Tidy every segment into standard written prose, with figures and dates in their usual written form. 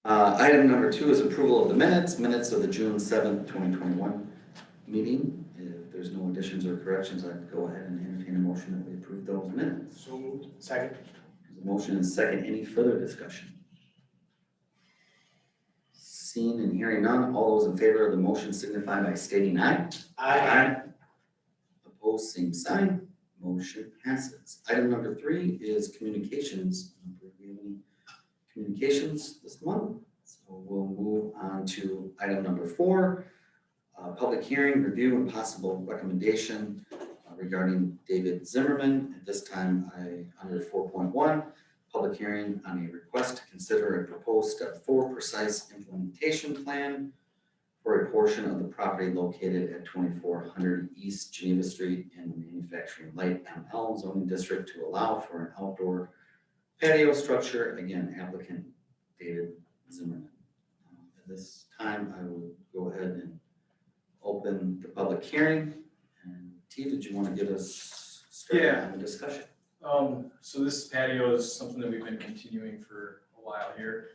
Item number 2 is approval of the minutes of the June 7th, 2021 meeting. If there's no additions or corrections, I'd go ahead and entertain a motion that we approve those minutes. So moved. Second. There's a motion and second. Any further discussion? Seeing and hearing none, all those in favor of the motion signify by stating aye. Aye. Opposed, same sign. Motion passes. Item number 3 is communications. Do we have any communications this month? So we'll move on to item number 4, public hearing, review, and possible recommendation regarding David Zimmerman. At this time, under 4.1, public hearing on a request to consider a proposed step 4 precise implementation plan for a portion of the property located at 2400 East Geneva Street in the Manufacturing Light ML zoning district to allow for an outdoor patio structure. Again, applicant David Zimmerman. At this time, I will go ahead and open the public hearing. And T, did you want to get us started on the discussion? So this patio is something that we've been continuing for a while here.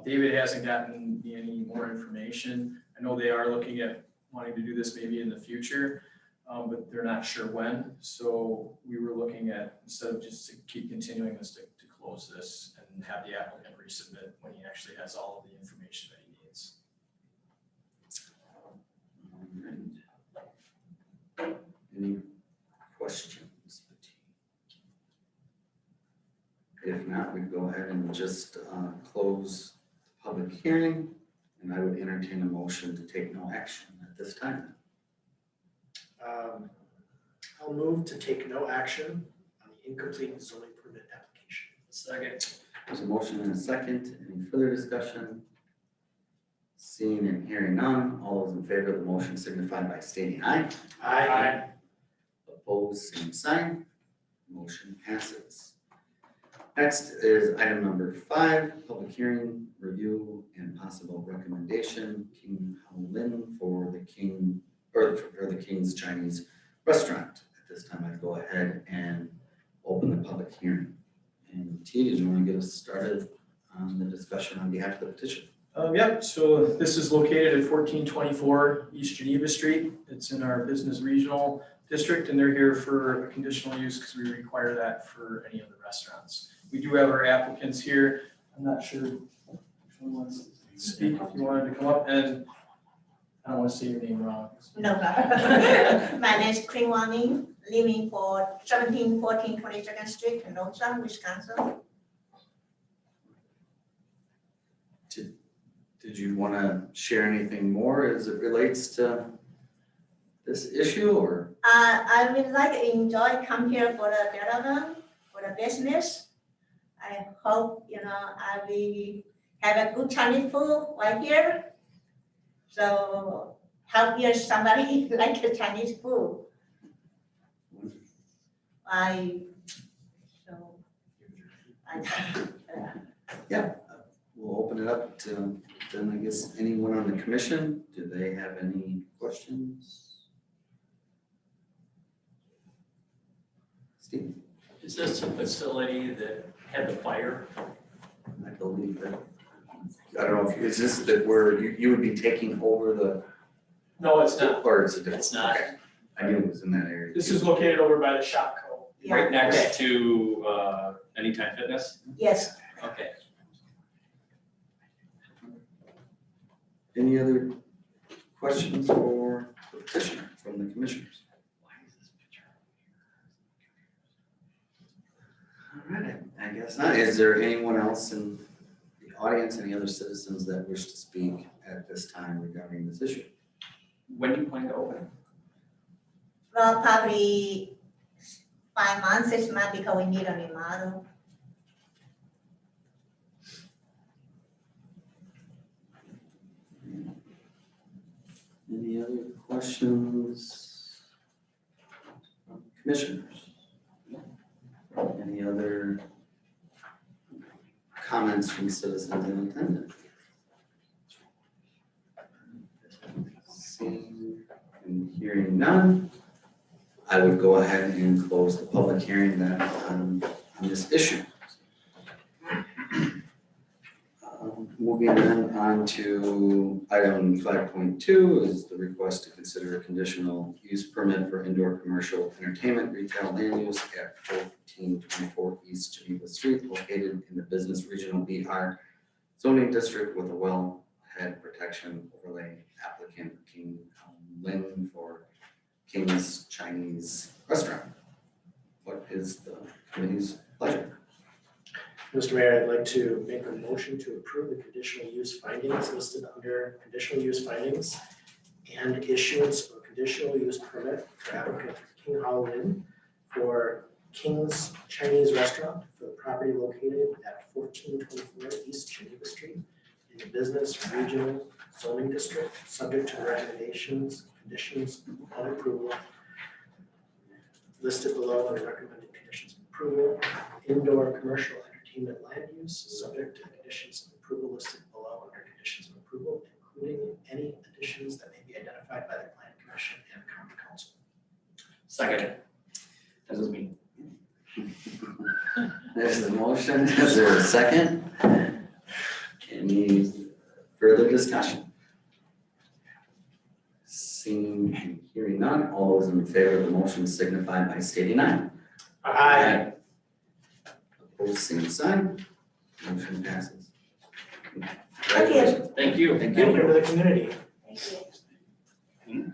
David hasn't gotten me any more information. I know they are looking at wanting to do this maybe in the future, but they're not sure when. So we were looking at, instead of just to keep continuing this, to close this and have the applicant resubmit when he actually has all of the information that he needs. All right. Any questions? If not, we'd go ahead and just close the public hearing, and I would entertain a motion to take no action at this time. I'll move to take no action on the incomplete zoning permit application. Second. There's a motion and a second. Any further discussion? Seeing and hearing none, all those in favor of the motion signify by stating aye. Aye. Opposed, same sign. Motion passes. Next is item number 5, public hearing, review, and possible recommendation, King Hao Lin for the King's Chinese restaurant. At this time, I'd go ahead and open the public hearing. And T, did you want to get us started on the discussion on behalf of the petition? Yep, so this is located at 1424 East Geneva Street. It's in our business regional district, and they're here for a conditional use because we require that for any of the restaurants. We do have our applicants here. I'm not sure which one wants to speak. If you wanted to come up, and I don't want to say your name wrong. No problem. My name is Queen Wang, living for 1714 22nd Street, Kenosha, Wisconsin. Did you want to share anything more as it relates to this issue, or? I would like to enjoy come here for the Delavan, for the business. I hope, I will have a good Chinese food right here. So help here somebody like the Chinese food. Yeah, we'll open it up to then, I guess, anyone on the commission. Do they have any questions? Steve? Is this a facility that had the fire? I believe that. I don't know if, is this that where you would be taking over the, No, it's not. or is it different? It's not. Okay. I knew it was in that area. This is located over by the Shopco. Right Yeah. next to Anytime Fitness? Yes. Okay. Any other questions for the petitioner from the commissioners? All right, I guess not. Is there anyone else in the audience, any other citizens that wish to speak at this time regarding this issue? When do you plan to open? Well, probably 5 months, 6 months, because we need a remodel. Any other questions from commissioners? Any other comments from citizens in attendance? Seeing and hearing none, I would go ahead and close the public hearing that on this issue. moving on to item 5.2 is the request to consider a conditional use permit for indoor commercial entertainment retail land use at 1424 East Geneva Street, located in the Business Regional BR zoning district with a wellhead protection overlay. Applicant King Lin for King's Chinese Restaurant. What is the committee's pleasure? Mr. Mayor, I'd like to make a motion to approve the conditional use findings listed under conditional use findings and issuance of a conditional use permit for applicant King Hao Lin for King's Chinese Restaurant for the property located at 1424 East Geneva Street in the Business Regional Zoning District, subject to the recommendations, conditions of approval listed below and recommended conditions of approval. Indoor commercial entertainment land use, subject to the conditions of approval listed below under conditions of approval, including any additions that may be identified by the planning commission and county council. Second. That was me. There's the motion. Is there a second? Any further discussion? Seeing and hearing none, all those in favor of the motion signify by stating aye. Aye. Opposed, same sign. Motion passes. Thank you. Thank you. Thank Thank you. you to the community. Thank you.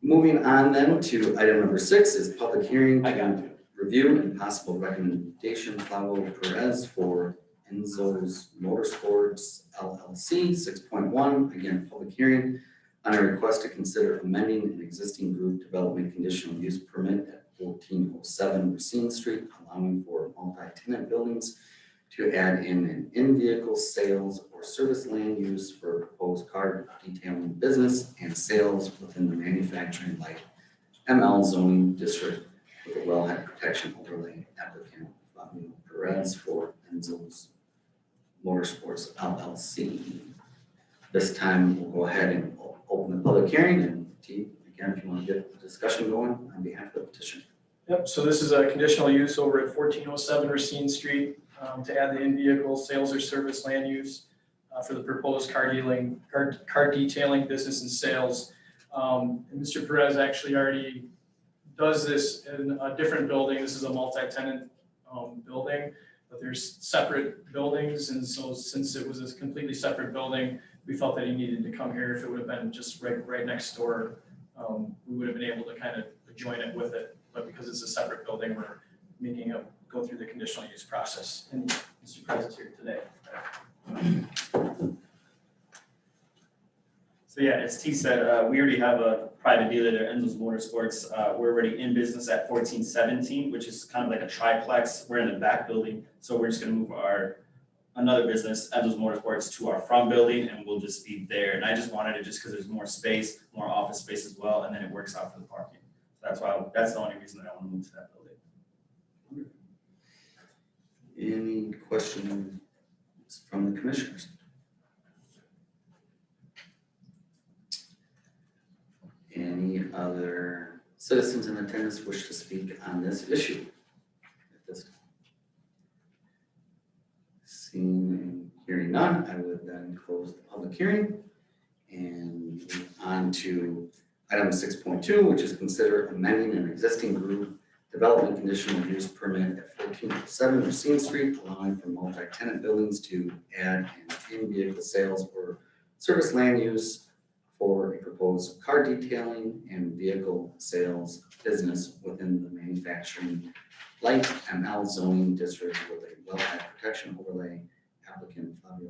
Moving on then to item number 6 is public hearing I got to review and possible recommendation Pablo Perez for Enzo's Motorsports LLC, 6.1, again, public hearing on a request to consider amending an existing group development conditional use permit at 1407 Racine Street, allowing for multi-tenant buildings to add in an in-vehicle sales or service land use for proposed car detailing business and sales within the manufacturing light ML zoning district with a wellhead protection overlay. Applicant Flavio Perez for Enzo's Motorsports LLC. This time we'll go ahead and open the public hearing, and T, again, if you want to get the discussion going on behalf of the petitioner. Yep, so this is a conditional use over at 1407 Racine Street to add the in-vehicle sales or service land use for the proposed car detailing business and sales. And Mr. Perez actually already does this in a different building. This is a multi-tenant building, but there's separate buildings. And so since it was a completely separate building, we felt that he needed to come here. If it would have been just right next door, we would have been able to kind of join it with it. But because it's a separate building, we're making it go through the conditional use process. And Mr. Perez is here today. So yeah, as T said, we already have a private dealer there, Enzo's Motorsports. We're already in business at 1417, which is kind of like a triplex. We're in the back building, so we're just gonna move another business, Enzo's Motorsports, to our front building, and we'll just be there. And I just wanted it just because there's more space, more office space as well, and then it works out for the parking. So that's the only reason that I want to move to that building. Any questions from the commissioners? Any other citizens in attendance wish to speak on this issue at this time? Seeing and hearing none, I would then close the public hearing and move on to item 6.2, which is consider amending an existing group development conditional use permit at 1407 Racine Street, allowing for multi-tenant buildings to add an in-vehicle sales or service land use for a proposed car detailing and vehicle sales business within the manufacturing light ML zoning district with a wellhead protection overlay. Applicant Flavio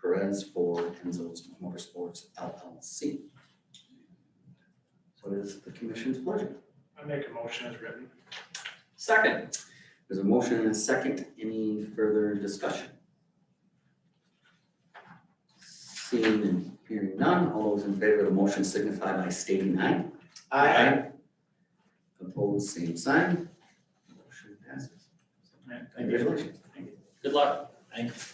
Perez for Enzo's Motorsports LLC. What is the commission's pleasure? I make a motion as written. Second. There's a motion and a second. Any further discussion? Seeing and hearing none, all those in favor of the motion signify by stating aye. Aye. Opposed, same sign. Motion passes. All right, thank you. Congratulations. Good luck. Thanks.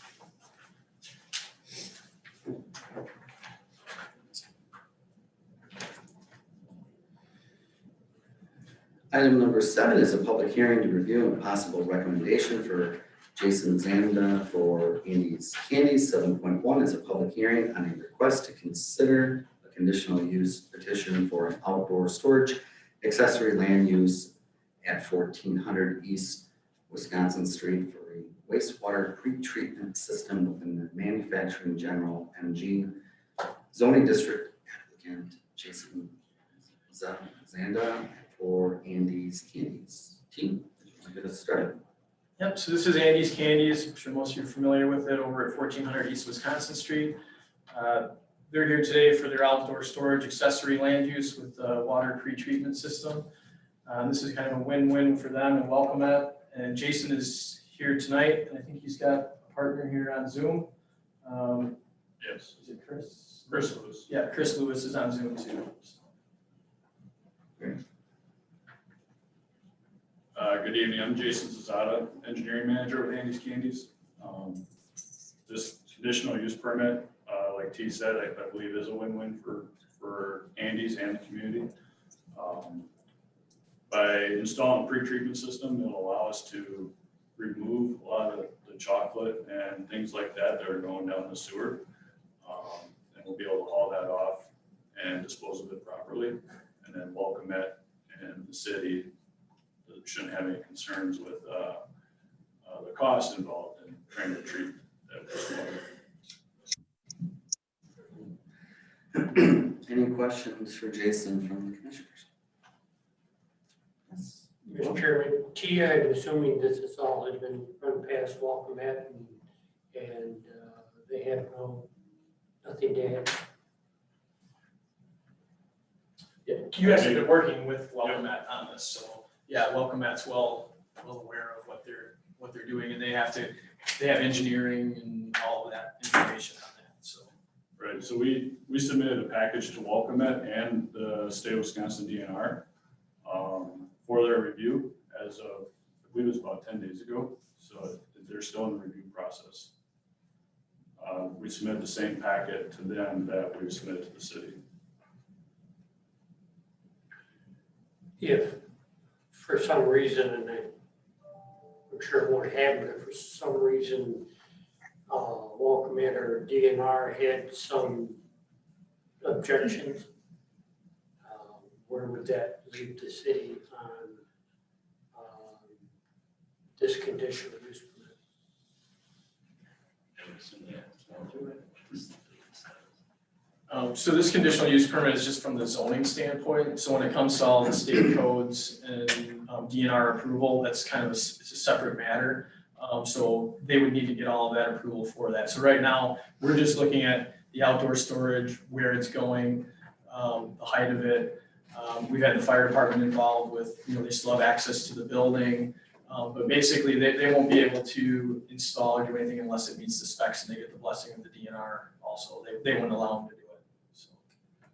Item number 7 is a public hearing to review a possible recommendation for Jason Zanda for Andy's Candies. 7.1 is a public hearing on a request to consider a conditional use petition for an outdoor storage accessory land use at 1400 East Wisconsin Street for a wastewater pretreatment system within the manufacturing general MG zoning district. Applicant Jason Zanda for Andy's Candies. Team, get us started. Yep, so this is Andy's Candies. I'm sure most of you are familiar with it over at 1400 East Wisconsin Street. They're here today for their outdoor storage accessory land use with the water pretreatment system. This is kind of a win-win for them and welcome it. And Jason is here tonight, and I think he's got a partner here on Zoom. Yes, Is it Chris? Chris Lewis. Yeah, Chris Lewis is on Zoom too. Good evening, I'm Jason Zazada, Engineering Manager with Andy's Candies. This conditional use permit, like T said, I believe is a win-win for Andy's and the community. By installing a pre-treatment system, it'll allow us to remove a lot of the chocolate and things like that that are going down the sewer. And we'll be able to haul that off and dispose of it properly, and then welcome it, and the city shouldn't have any concerns with the cost involved in trying to treat that wastewater. Any questions for Jason from the commissioners? Yes. Mr. Chairman, T, I'm assuming this is all has been run past Welcome At and they have nothing to add. Yeah, you guys have been working with Welcome At on this, so yeah, Welcome At's well aware of what they're doing, and they have engineering and all of that information on that, so. Right, so we submitted a package to Welcome It and the state of Wisconsin DNR for their review as of, I believe it was about 10 days ago. So they're still in the review process. We submitted the same packet to them that we submitted to the city. If for some reason, and I'm sure it won't happen, but if for some reason Welcome At or DNR had some objections, where would that leave the city on this conditional use permit? So this conditional use permit is just from the zoning standpoint. So when it comes to all the state codes and DNR approval, that's kind of it's a separate matter. So they would need to get all of that approval for that. So right now, we're just looking at the outdoor storage, where it's going, the height of it. We've had the fire department involved with, they still have access to the building. But basically, they won't be able to install or do anything unless it meets the specs and they get the blessing of the DNR also. They wouldn't allow them to do it. So,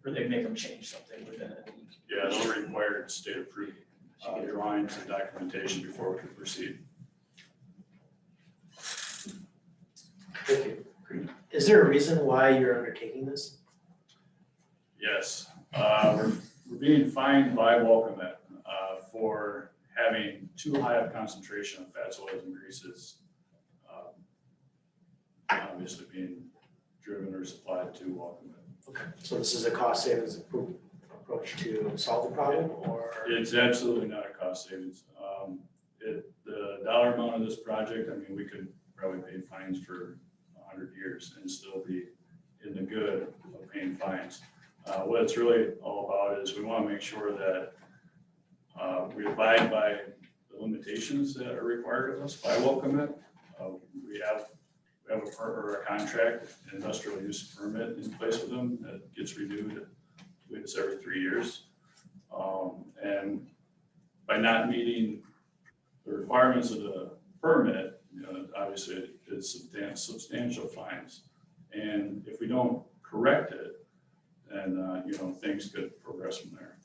or they'd make them change something within it. Yeah, they'll require state approved drawings and documentation before we can proceed. Thank you. Is there a reason why you're undertaking this? Yes, we're being fined by Welcome It for having too high of concentration of fats, oils, and greases, obviously being driven or supplied to Welcome It. Okay, so this is a cost savings approach to solve the problem, or? It's absolutely not a cost savings. The dollar amount of this project, I mean, we could probably pay fines for 100 years and still be in the good of paying fines. What it's really all about is we want to make sure that we abide by the limitations that are required of us by Welcome It. We have a contract, an industrial use permit in place with them that gets renewed, I believe it's every 3 years. And by not meeting the requirements of the permit, obviously it's substantial fines. And if we don't correct it, then things could progress from there.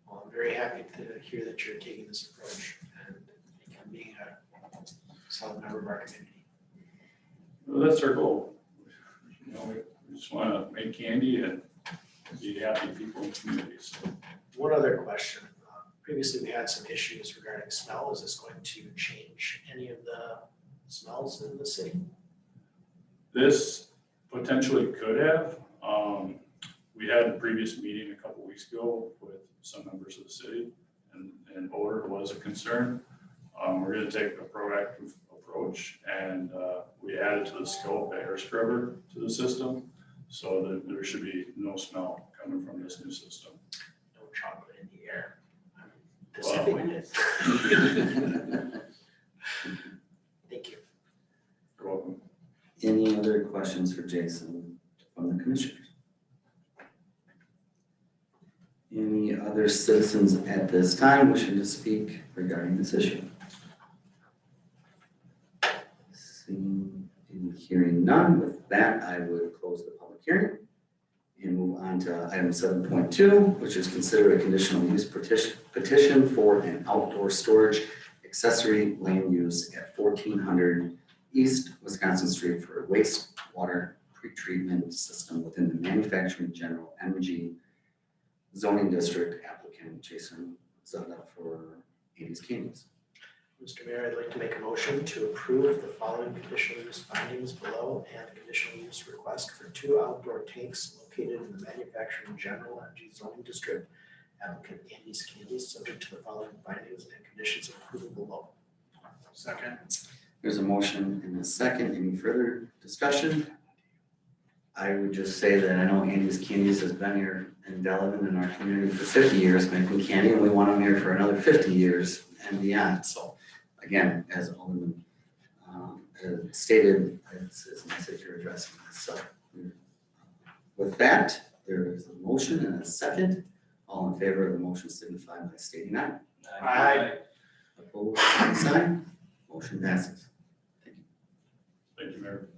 Well, I'm very happy to hear that you're taking this approach and being a solid member of our community. Well, that's our goal. We just want to make candy and be happy people in communities. One other question. Previously, we had some issues regarding smell. Is this going to change any of the smells in the city? This potentially could have. We had a previous meeting a couple weeks ago with some members of the city, and odor was a concern. We're gonna take a proactive approach, and we added to the scope an air scrubber to the system, so that there should be no smell coming from this new system. No chocolate in the air. I'm Wow. disappointed. Thank you. You're welcome. Any other questions for Jason from the commissioners? Any other citizens at this time wishing to speak regarding this issue? Seeing and hearing none, with that, I would close the public hearing and move on to item 7.2, which is consider a conditional use petition for an outdoor storage accessory land use at 1400 East Wisconsin Street for a wastewater pretreatment system within the manufacturing general MG zoning district. Applicant Jason Zada for 80s Candies. Mr. Mayor, I'd like to make a motion to approve the following conditional use findings below and conditional use request for 2 outdoor tanks located in the manufacturing general MG zoning district. Applicant Andy's Candies, subject to the following findings and conditions of approval below. Second. There's a motion and a second. Any further discussion? I would just say that I know Andy's Candies has been here in Delavan in our community for 50 years making candy, and we want them here for another 50 years and beyond. So again, as Alderman stated, it's nice that you're addressing this. So with that, there is a motion and a second. All in favor of the motion signify by stating aye. Aye. Opposed, same sign. Motion passes. Thank you, Mayor.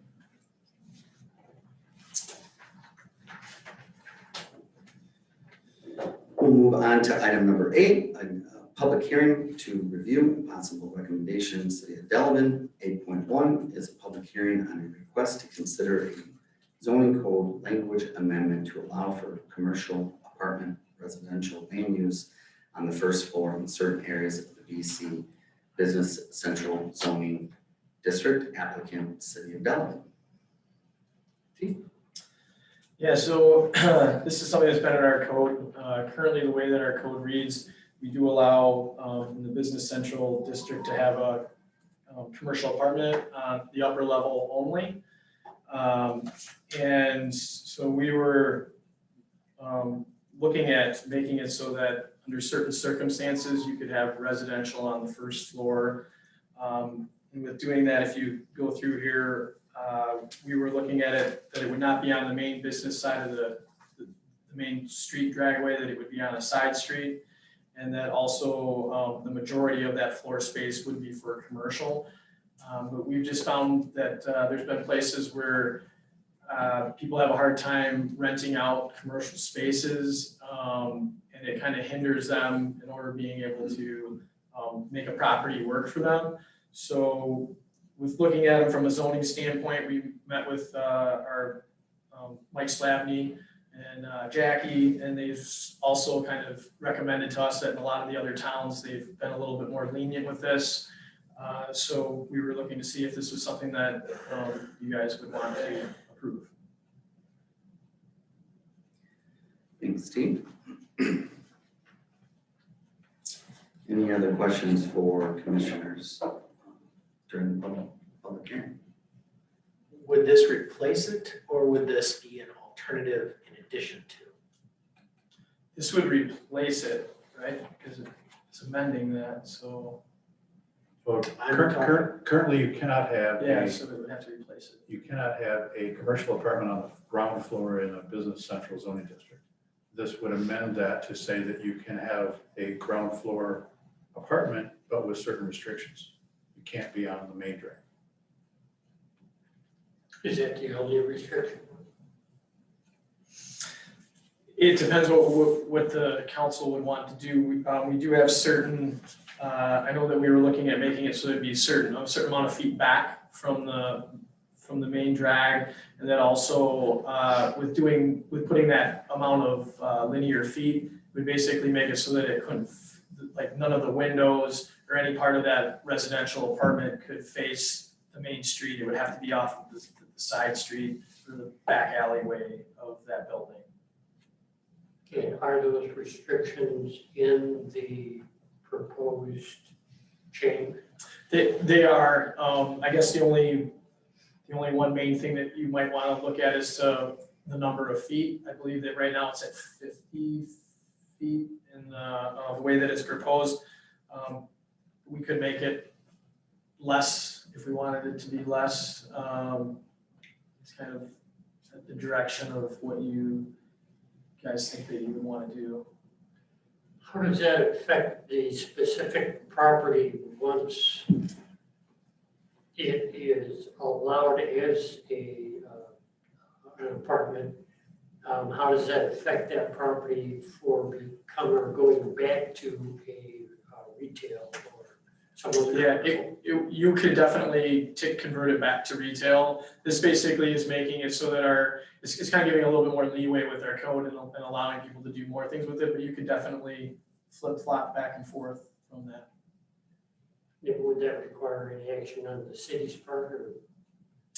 We'll move on to item number 8, a public hearing to review possible recommendations. City of Delavan. 8.1 is a public hearing on a request to consider a zoning code language amendment to allow for commercial apartment residential land use on the first floor in certain areas of the BC Business Central Zoning District. Applicant City of Delavan. Yeah, so this is something that's been in our code. Currently, the way that our code reads, we do allow in the Business Central District to have a commercial apartment on the upper level only. And so we were looking at making it so that under certain circumstances, you could have residential on the first floor. And with doing that, if you go through here, we were looking at it that it would not be on the main business side of the main street dragway, that it would be on a side street. And that also the majority of that floor space would be for commercial. But we've just found that there's been places where people have a hard time renting out commercial spaces, and it kind of hinders them in order of being able to make a property work for them. So with looking at them from a zoning standpoint, we met with our Mike Slavny and Jackie, and they've also kind of recommended to us that in a lot of the other towns, they've been a little bit more lenient with this. So we were looking to see if this was something that you guys would want to approve. Thanks, Steve. Any other questions for commissioners during the public hearing? Would this replace it, or would this be an alternative in addition to? This would replace it, right? Because it's amending that, so, Well, I'm currently you cannot have yeah, so it would have to replace it. you cannot have a commercial apartment on the ground floor in a business central zoning district. This would amend that to say that you can have a ground floor apartment, but with certain restrictions. You can't be on the main drag. Is that the only restriction? It depends what the council would want to do. We do have certain, I know that we were looking at making it so it'd be a certain amount of feet back from the main drag. And then also with putting that amount of linear feet, we basically make it so that it couldn't, like none of the windows or any part of that residential apartment could face the main street. It would have to be off of the side street or the back alleyway of that building. And are those restrictions in the proposed change? They are, I guess the only one main thing that you might want to look at is the number of feet. I believe that right now it's at 50 feet in the way that it's proposed. We could make it less if we wanted it to be less. It's kind of at the direction of what you guys think that you would want to do. How does that affect the specific property once it is allowed as an apartment? How does that affect that property for becoming or going back to a retail or some other? Yeah, you could definitely convert it back to retail. This basically is making it so that it's kind of giving a little bit more leeway with our code and allowing people to do more things with it, but you could definitely flip-flop back and forth from that. Yeah, would that require any action on the city's part or?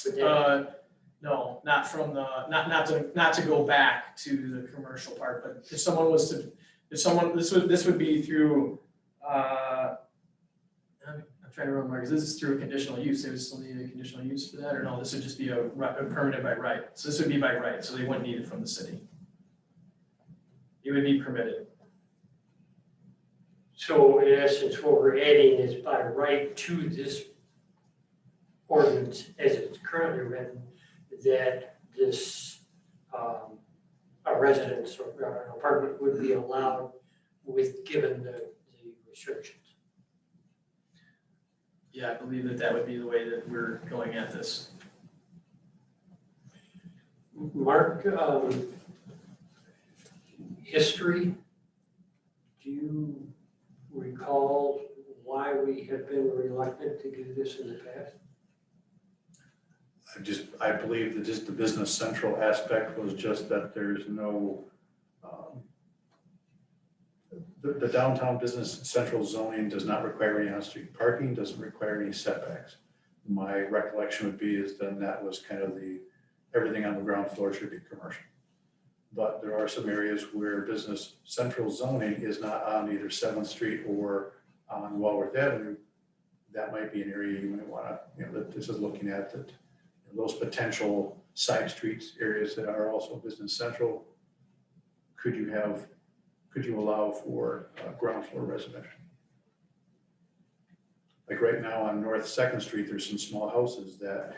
would that- No, not from not to go back to the commercial part, but if someone was to, this would be through, I'm trying to remember, because this is through a conditional use, they would still need a conditional use for that, or no, this would just be a permanent by right. So this would be by right, so they wouldn't need it from the city. It would be permitted. So in essence, what we're adding is by right to this ordinance as it's currently written, that this, a residence or an apartment would be allowed given the restrictions. Yeah, I believe that would be the way that we're going at this. Mark, history, do you recall why we have been reluctant to do this in the past? I believe that just the business central aspect was just that there's no, the downtown business central zoning does not require any on-street parking, doesn't require any setbacks. My recollection would be is then that was kind of everything on the ground floor should be commercial. But there are some areas where business central zoning is not on either 7th Street or on Walworth Avenue. That might be an area you might want to, that this is looking at, that those potential side streets, areas that are also business central, could you allow for ground floor residential? Like right now on North 2nd Street, there's some small houses that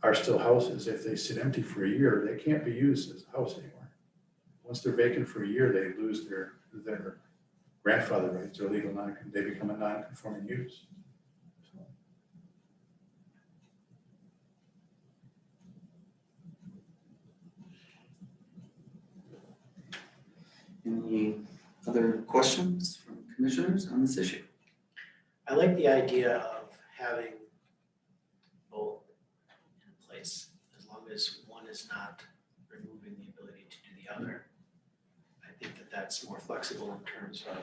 are still houses. If they sit empty for a year, they can't be used as a house anymore. Once they're vacant for a year, they lose their grandfather rights, or they become a non-conforming use. Any other questions from commissioners on this issue? I like the idea of having both in place, as long as one is not removing the ability to do the other. I think that that's more flexible in terms of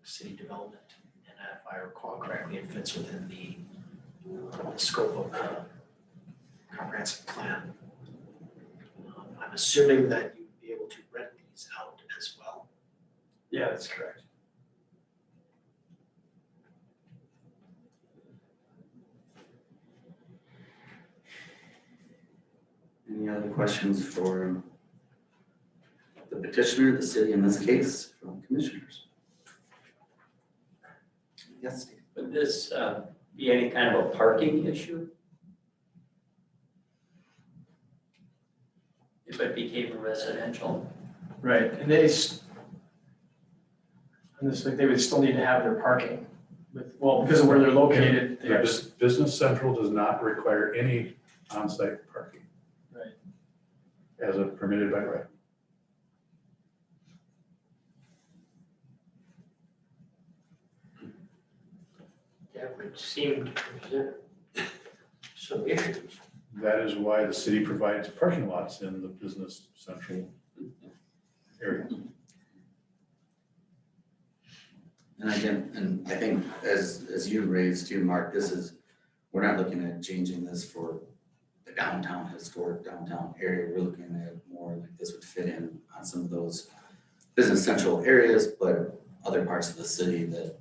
city development, and if I recall correctly, it fits within the scope of the comprehensive plan. I'm assuming that you'd be able to rent these out as well. Yeah, that's correct. Any other questions for the petitioner, the city in this case, from commissioners? Yes, Steve. Would this be any kind of a parking issue? If it became a residential? Right, and they would still need to have their parking because of where they're located. They have, Business central does not require any on-site parking. Right. As a permitted by right. That would seem to present some issues. That is why the city provides parking lots in the business central area. And again, and I think as you raised too, Mark, this is we're not looking at changing this for the downtown, historic downtown area. We're looking at more like this would fit in on some of those business central areas, but other parts of the city that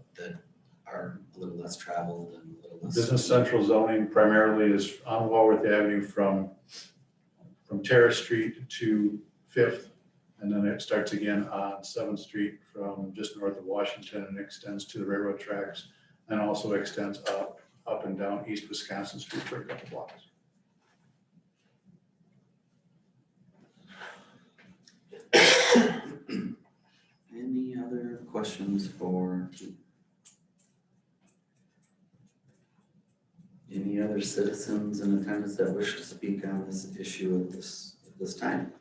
are a little less traveled and a little less. Business central zoning primarily is on Walworth Avenue from Terrace Street to Fifth. And then it starts again on 7th Street from just north of Washington and extends to the railroad tracks and also extends up and down East Wisconsin Street for a couple blocks. Any other questions for Keith? Any other citizens in attendance that wish to speak on this issue at this time?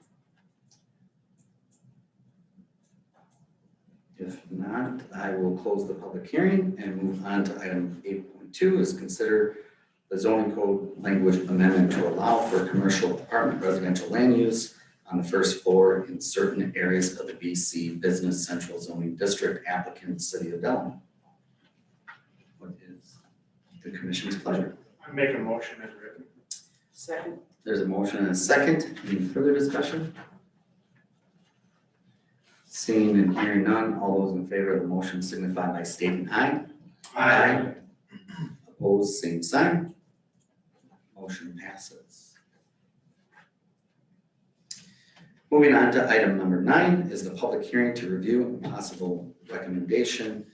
If not, I will close the public hearing and move on to item 8.2 is consider the zoning code language amendment to allow for commercial apartment residential land use on the first floor in certain areas of the BC Business Central Zoning District, applicant City of Delavan. What is the commission's pleasure? I make a motion as written. Second. There's a motion and a second. Any further discussion? Seeing and hearing none, all those in favor of the motion signify by stating aye. Aye. Opposed, same sign. Motion passes. Moving on to item number 9 is the public hearing to review and possible recommendation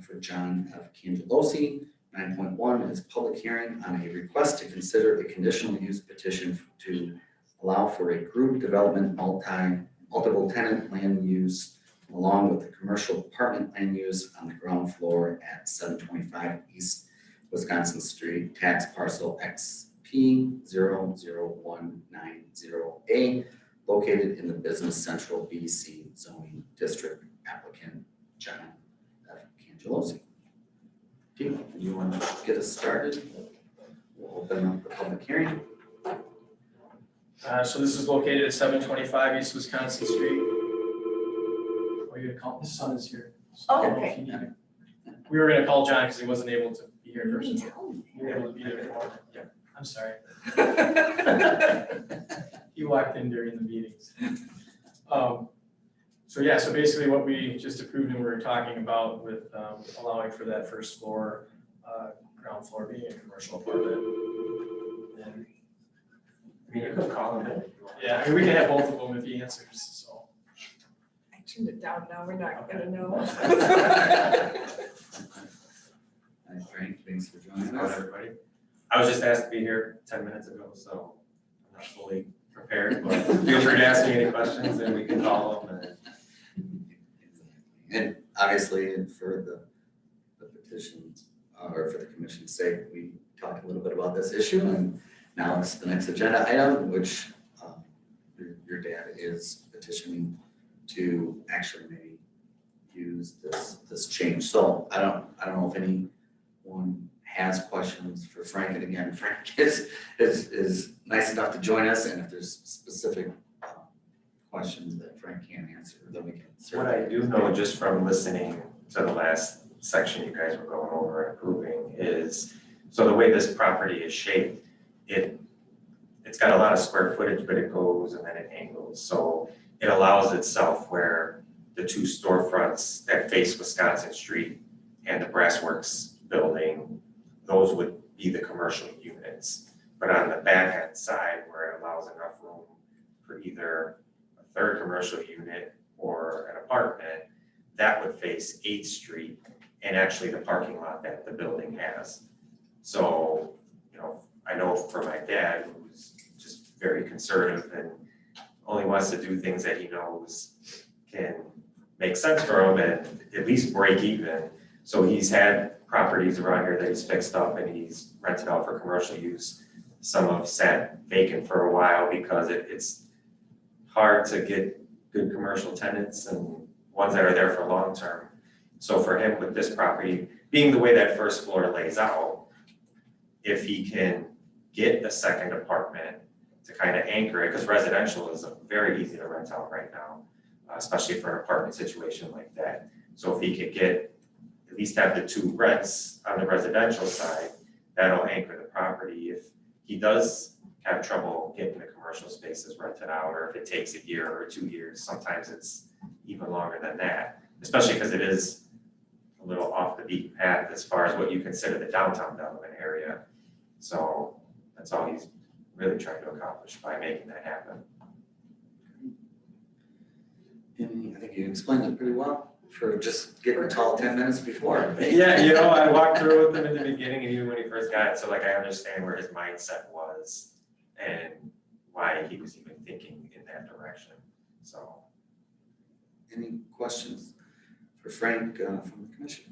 for John F. Cangelosi. 9.1 is public hearing on a request to consider a conditional use petition to allow for a group development multiple tenant land use along with the commercial apartment land use on the ground floor at 725 East Wisconsin Street, tax parcel XP00190A, located in the Business Central BC zoning district, applicant John F. Cangelosi. Pete, you want to get us started? We'll open up the public hearing. So this is located at 725 East Wisconsin Street. Are you gonna call? His son is here. So I don't know if you need him. We were gonna call John because he wasn't able to be here first. You were able to be there for him. Yeah, I'm sorry. He walked in during the meetings. So yeah, so basically what we just approved and we were talking about with allowing for that first floor, ground floor being a commercial apartment. And You can call him in. yeah, I mean, we can have both of them if he answers, so. I tuned it down now, we're not gonna know. Hi Frank, thanks for joining How's us. everybody? I was just asked to be here 10 minutes ago, so I'm not fully prepared, but feel free to ask me any questions and we can call them. And obviously, for the petition, or for the commission's sake, we talked a little bit about this issue, and now it's the next agenda item, which your dad is petitioning to actually maybe use this change. So I don't know if anyone has questions for Frank, and again, Frank is nice enough to join us, and if there's specific questions that Frank can't answer, then we can What I do know just from listening to the last section you guys were going over and approving is, so the way this property is shaped, it's got a lot of square footage, but it goes and then it angles. So it allows itself where the two storefronts that face Wisconsin Street and the Brassworks building, those would be the commercial units. But on the backhand side, where it allows enough room for either a third commercial unit or an apartment, that would face 8th Street and actually the parking lot that the building has. So, you know, I know for my dad, who's just very conservative and only wants to do things that he knows can make sense for him and at least break even. So he's had properties around here that he's fixed up and he's rented out for commercial use. Some have sat vacant for a while because it's hard to get good commercial tenants and ones that are there for long term. So for him with this property, being the way that first floor lays out, if he can get a second apartment to kind of anchor it, because residential is very easy to rent out right now, especially for an apartment situation like that. So if he could get, at least have the two rents on the residential side, that'll anchor the property. If he does have trouble getting the commercial spaces rented out, or if it takes a year or 2 years, sometimes it's even longer than that, especially because it is a little off the beaten path as far as what you consider the downtown Delavan area. So that's all he's really trying to accomplish by making that happen. And I think you explained it pretty well for just getting tall 10 minutes before. Yeah, I walked through with him in the beginning and even when he first got it, so like I understand where his mindset was and why he was even thinking in that direction, so. Any questions for Frank from the commission?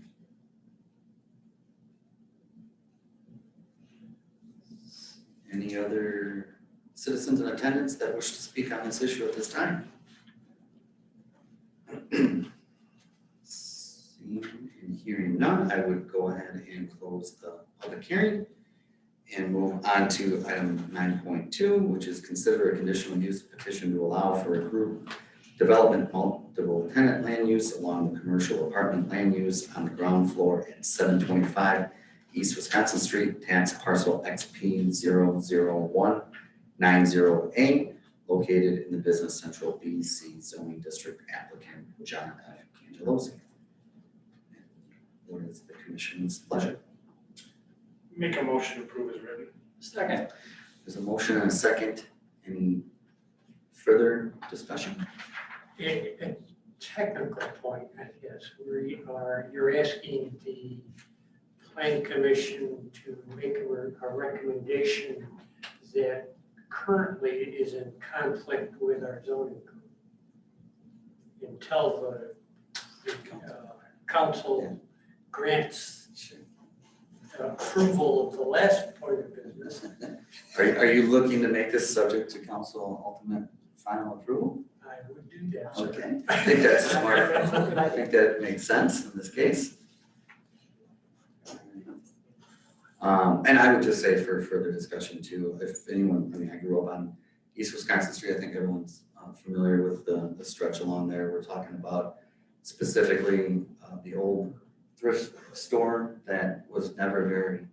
Any other citizens in attendance that wish to speak on this issue at this time? Seeing and hearing none, I would go ahead and close the public hearing and move on to item 9.2, which is consider a conditional use petition to allow for a group development multiple tenant land use along the commercial apartment land use on the ground floor at 725 East Wisconsin Street, tax parcel XP 00190A, located in the Business Central BC zoning district. Applicant John F. Cangelosi. What is the commission's pleasure? Make a motion to approve as written. Second. There's a motion and a second. Any further discussion? A technical point, I guess, you're asking the planning commission to make a recommendation that currently is in conflict with our zoning code. Until the council grants approval of the last point of business, Are you looking to make this subject to council ultimate final approval? I would do that, sir. Okay, I think that's smart. I think that makes sense in this case. And I would just say for further discussion too, if anyone, I mean, I grew up on East Wisconsin Street. I think everyone's familiar with the stretch along there. We're talking about specifically the old thrift store that was never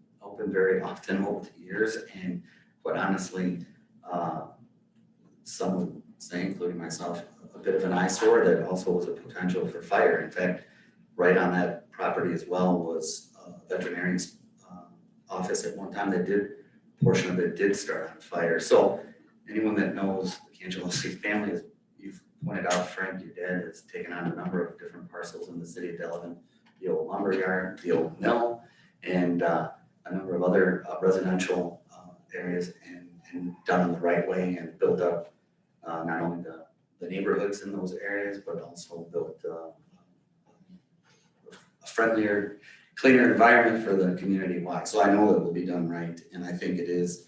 very often over the years. And quite honestly, some would say, including myself, a bit of an eyesore that also was a potential for fire. In fact, right on that property as well was a veterinarian's office at one time. Portion of it did start on fire. So anyone that knows the Cangelosi family, as you've pointed out, Frank, your dad has taken on a number of different parcels in the city of Delavan, the old lumber yard, the old mill, and a number of other residential areas, and done in the right way and built up not only the neighborhoods in those areas, but also built a friendlier, cleaner environment for the community wide. So I know that will be done right, and I think it does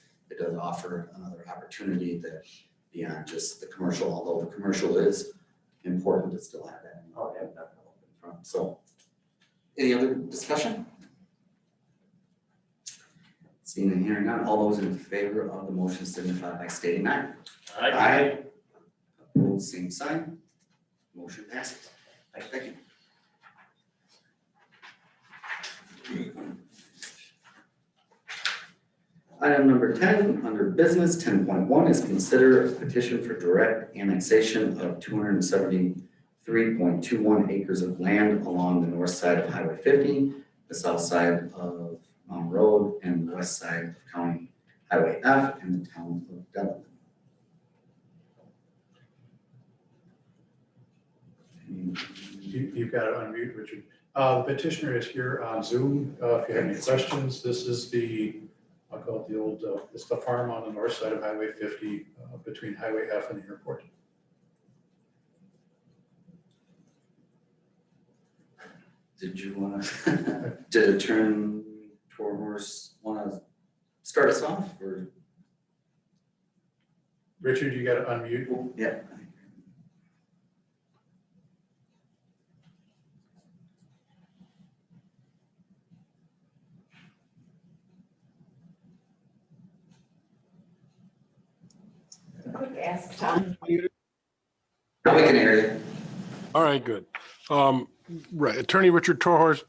offer another opportunity that beyond just the commercial, although the commercial is important to still have that open front. So any other discussion? Seeing and hearing none, all those in favor of the motion signify by stating aye. Aye. Opposed, same sign. Motion passes. Thank you. Item number 10, under business, 10.1 is consider a petition for direct annexation of 273.21 acres of land along the north side of Highway 50, the south side of Mountain Road, and the west side of County Highway F in the town of Delavan. You've got to unmute, Richard. The petitioner is here on Zoom. If you have any questions, this is I'll call it the old, it's the farm on the north side of Highway 50 between Highway F and the airport. Did you want to, did Attorney Torhorse want to start us off, or? Richard, you got to unmute. Yeah. Quick ask, Tom. Now we can hear you. All right, good. Right, Attorney Richard Torhorst,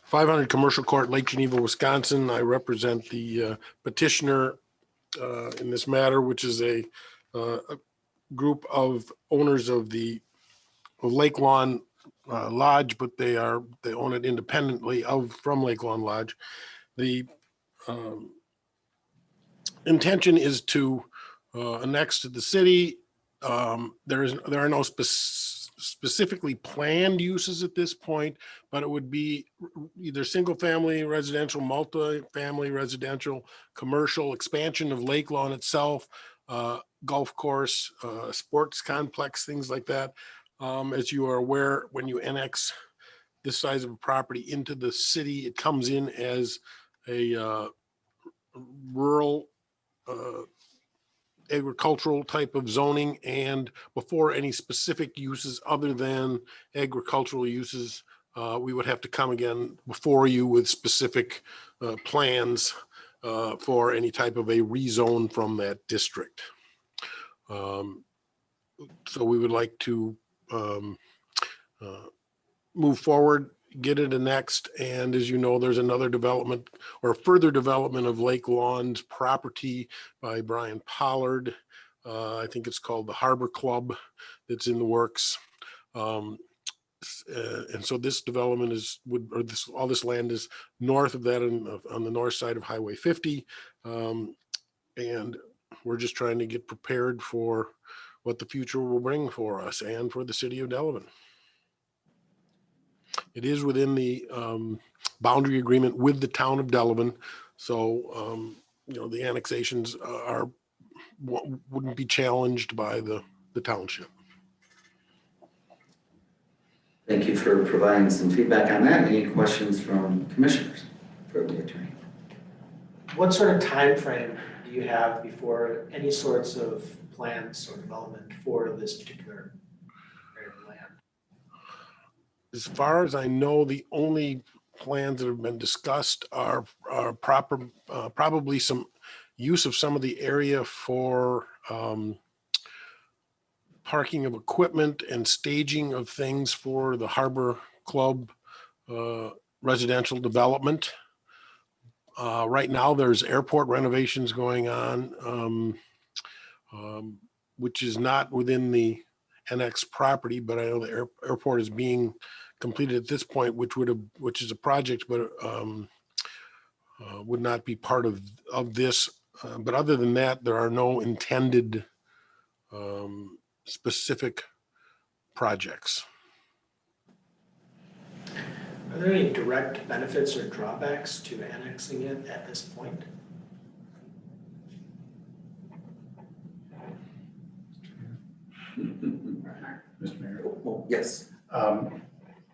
500 Commercial Court, Lake Geneva, Wisconsin. I represent the petitioner in this matter, which is a group of owners of Lake Lawn Lodge, but they own it independently from Lake Lawn Lodge. The intention is to annex to the city. There are no specifically planned uses at this point, but it would be either single family residential, multi-family residential, commercial, expansion of Lake Lawn itself, golf course, sports complex, things like that. As you are aware, when you annex this size of a property into the city, it comes in as a rural agricultural type of zoning, and before any specific uses other than agricultural uses, we would have to come again before you with specific plans for any type of a rezone from that district. So we would like to move forward, get it annexed, and as you know, there's another development or further development of Lake Lawn's property by Brian Pollard. I think it's called the Harbor Club that's in the works. And so this development all this land is north of that on the north side of Highway 50. And we're just trying to get prepared for what the future will bring for us and for the city of Delavan. It is within the boundary agreement with the town of Delavan. So, the annexations wouldn't be challenged by the township. Thank you for providing some feedback on that. Any questions from commissioners for the attorney? What sort of time frame do you have before any sorts of plans or development for this particular area of land? As far as I know, the only plans that have been discussed are probably some use of some of the area for parking of equipment and staging of things for the Harbor Club residential development. Right now, there's airport renovations going on, which is not within the annex property, but I know the airport is being completed at this point, which is a project, but would not be part of this. But other than that, there are no intended specific projects. Are there any direct benefits or drawbacks to annexing it at this point? Mr. Mayor. Oh, yes.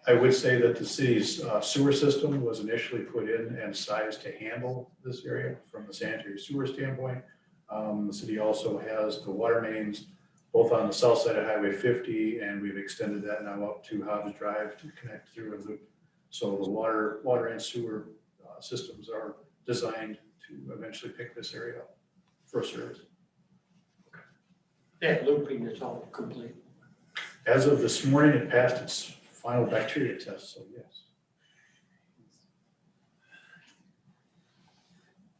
I would say that the city's sewer system was initially put in and sized to handle this area from the sanitary sewer standpoint. The city also has the water mains both on the south side of Highway 50, and we've extended that now up to Hobbs Drive to connect through a loop. So the water and sewer systems are designed to eventually pick this area up for service. That looping is all complete. As of this morning, it passed its final bacteria test, so yes.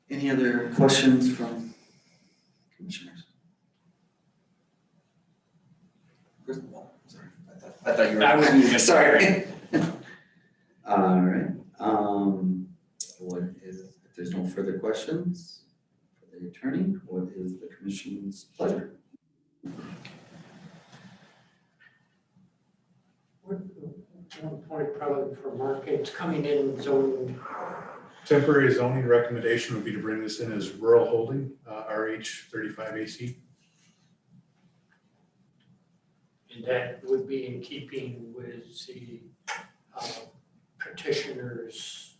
Any other questions from commissioners? Sorry, I thought you were. I wasn't even- Sorry. All right. If there's no further questions for the attorney, what is the commission's pleasure? One point probably for Mark, it's coming in zoning. Temporary zoning recommendation would be to bring this in as rural holding, RH 35AC. And that would be in keeping with the petitioner's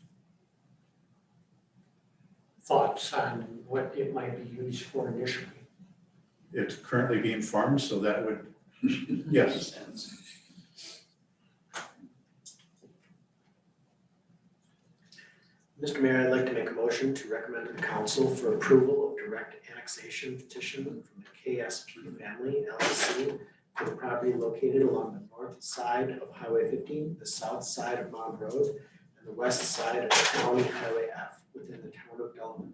thoughts on what it might be used for initially. It's currently being farmed, so that would, yes. Mr. Mayor, I'd like to make a motion to recommend to the council for approval of direct annexation petition from the KSP Family LLC for the property located along the north side of Highway 50, the south side of Mound Road, and on the west side of County Highway F within the town of Delavan,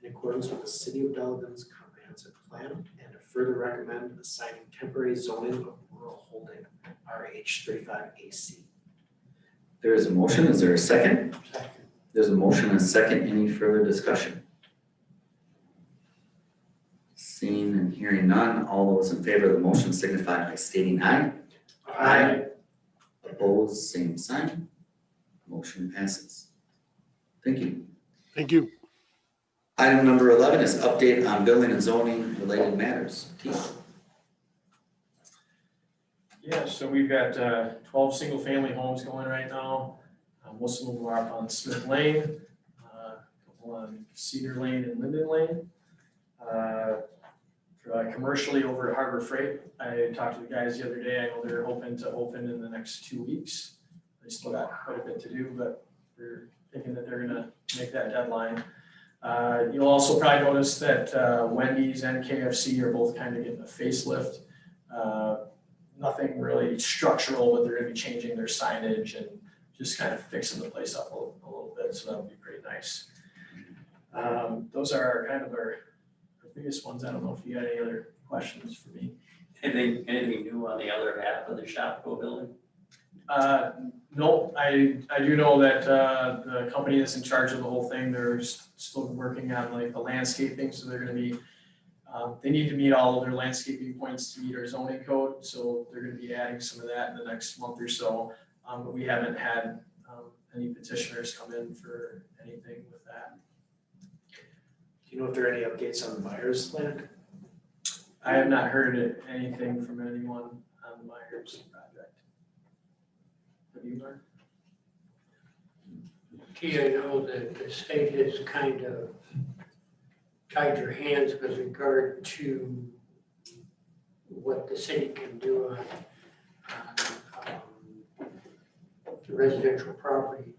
in accordance with the city of Delavan's comprehensive plan, and to further recommend assigning temporary zoning of rural holding RH 35 AC. There is a motion. Is there a second? Second. There's a motion and a second. Any further discussion? Seeing and hearing none, all those in favor of the motion signify by stating aye. Aye. Opposed, same sign. Motion passes. Thank you. Thank you. Item number 11 is update on building and zoning related matters. Keith? Yeah, so we've got 12 single-family homes going right now. Most of them are up on Smith Lane, a couple on Cedar Lane and Linden Lane. Commercially over at Harbor Freight, I talked to the guys the other day. I know they're hoping to open in the next 2 weeks. They still got quite a bit to do, but we're thinking that they're gonna make that deadline. You'll also probably notice that Wendy's and KFC are both kind of getting a facelift. Nothing really structural, but they're gonna be changing their signage and just kind of fixing the place up a little bit, so that would be pretty nice. Those are kind of our biggest ones. I don't know if you got any other questions for me. Anything new on the other half of the Shopko building? No, I do know that the company that's in charge of the whole thing, they're still working on like the landscaping, so they're gonna be, they need to meet all of their landscaping points to meet our zoning code, so they're gonna be adding some of that in the next month or so. But we haven't had any petitioners come in for anything with that. Do you know if there are any updates on the Myers land? I have not heard anything from anyone on the Myers project. Have you, Mark? Key, I know that the state has kind of tied their hands with regard to what the city can do on the residential property.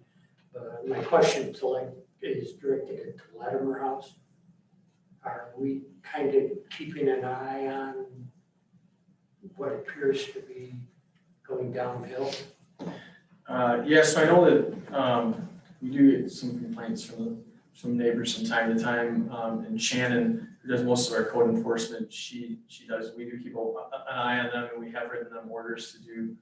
My question is directed at the Latimer House. Are we kind of keeping an eye on what appears to be going downhill? Yes, I know that we do get some complaints from neighbors from time to time. And Shannon, who does most of our code enforcement, we do keep an eye on them, and we have written them orders to do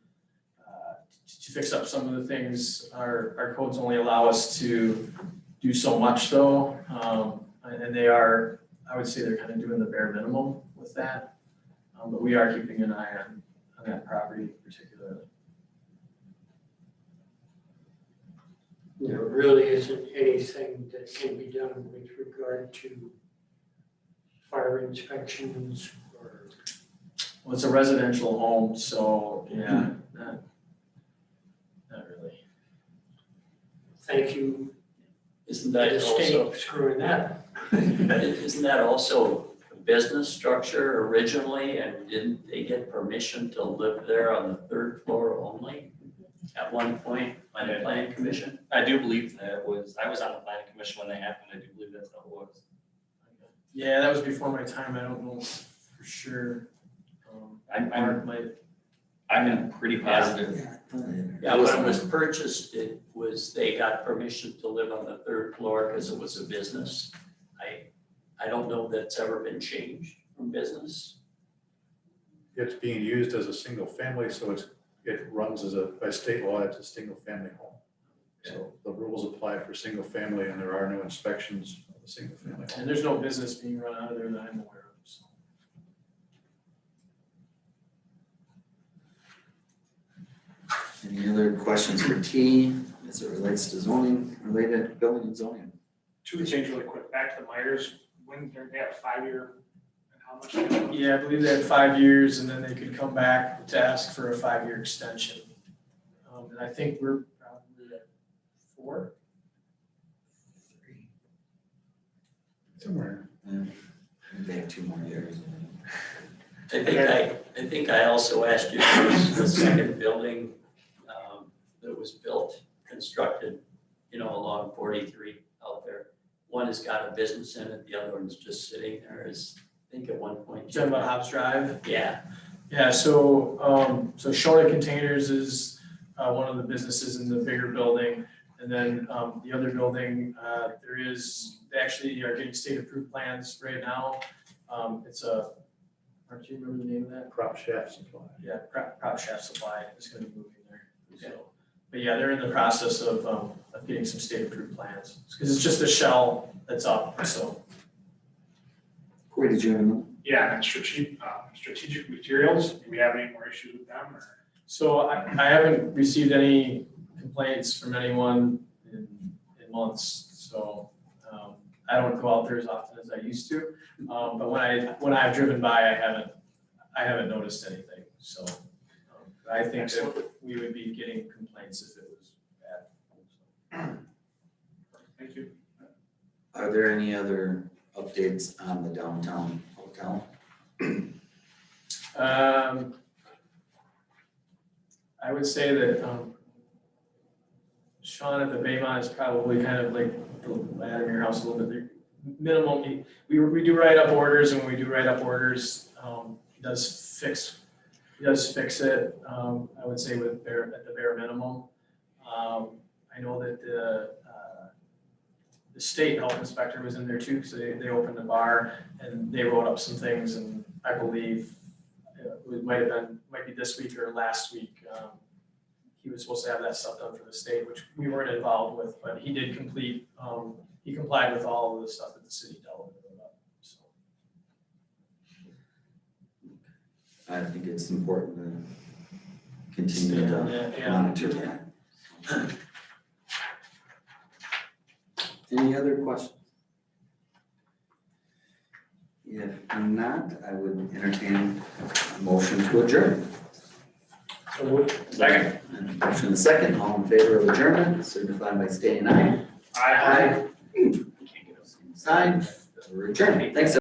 to fix up some of the things. Our codes only allow us to do so much though, and they are, I would say they're kind of doing the bare minimum with that. But we are keeping an eye on that property particularly. There really isn't anything that can be done with regard to fire inspections or? Well, it's a residential home, so yeah, not really. Thank you. Isn't The that also, state screwing that. isn't that also a business structure originally, and didn't they get permission to live there on the third floor only at one point by the planning commission? I do believe that I was on the planning commission when they happened. I do believe that's how it was. Yeah, that was before my time. I don't know for sure. Mark might. I'm pretty positive. Yeah, when it was purchased, they got permission to live on the third floor because it was a business. I don't know that it's ever been changed from business. It's being used as a single family, so it runs by state law, it's a single family home. So the rules apply for single family, and there are no inspections of a single family home. And there's no business being run out of there that I'm aware of, so. Any other questions for T as it relates to zoning related, building and zoning? Two things really quick, back to the Myers, when they have 5-year, and how much? Yeah, I believe they had 5 years, and then they could come back to ask for a 5-year extension. And I think we're probably at 4. Somewhere. They have 2 more years. I think I also asked you, for the second building that was built, constructed, along 43 out there. One has got a business in it, the other one's just sitting there as, I think at one point. Talking about Hobbs Drive? Yeah, Yeah, so Shona Containers is one of the businesses in the bigger building. And And then the other building, they actually are getting state approved plans right now. It's do you remember the name of that? Prop shaft supply. Yeah, prop shaft supply is gonna be moving there. So, but yeah, they're in the process of getting some state approved plans, because it's just a shell that's up, so. Corey, did you have another? Yeah, and strategic materials, do we have any more issues with them or? So I haven't received any complaints from anyone in months, so I don't go out there as often as I used to. But when I've driven by, I haven't noticed anything, so I think that we would be getting complaints if it was bad. Thank you. Are there any other updates on the downtown hotel? I would say that Sean at the Baymont is probably kind of like the lad in your house a little bit. Minimum, we do write up orders, and when we do write up orders, he does fix it, I would say at the bare minimum. I know that the state health inspector was in there too, because they opened the bar and they wrote up some things, and I believe it might be this week or last week. He was supposed to have that stuff done for the state, which we weren't involved with, but he did complete, he complied with all of the stuff that the city dealt with. So. I think it's important to continue to monitor that. Any other questions? If not, I would entertain a motion to adjourn. So moved. Second. And motion and second, all in favor of adjournment, signify by stating aye. Aye. Same sign, we're adjourned. Thanks,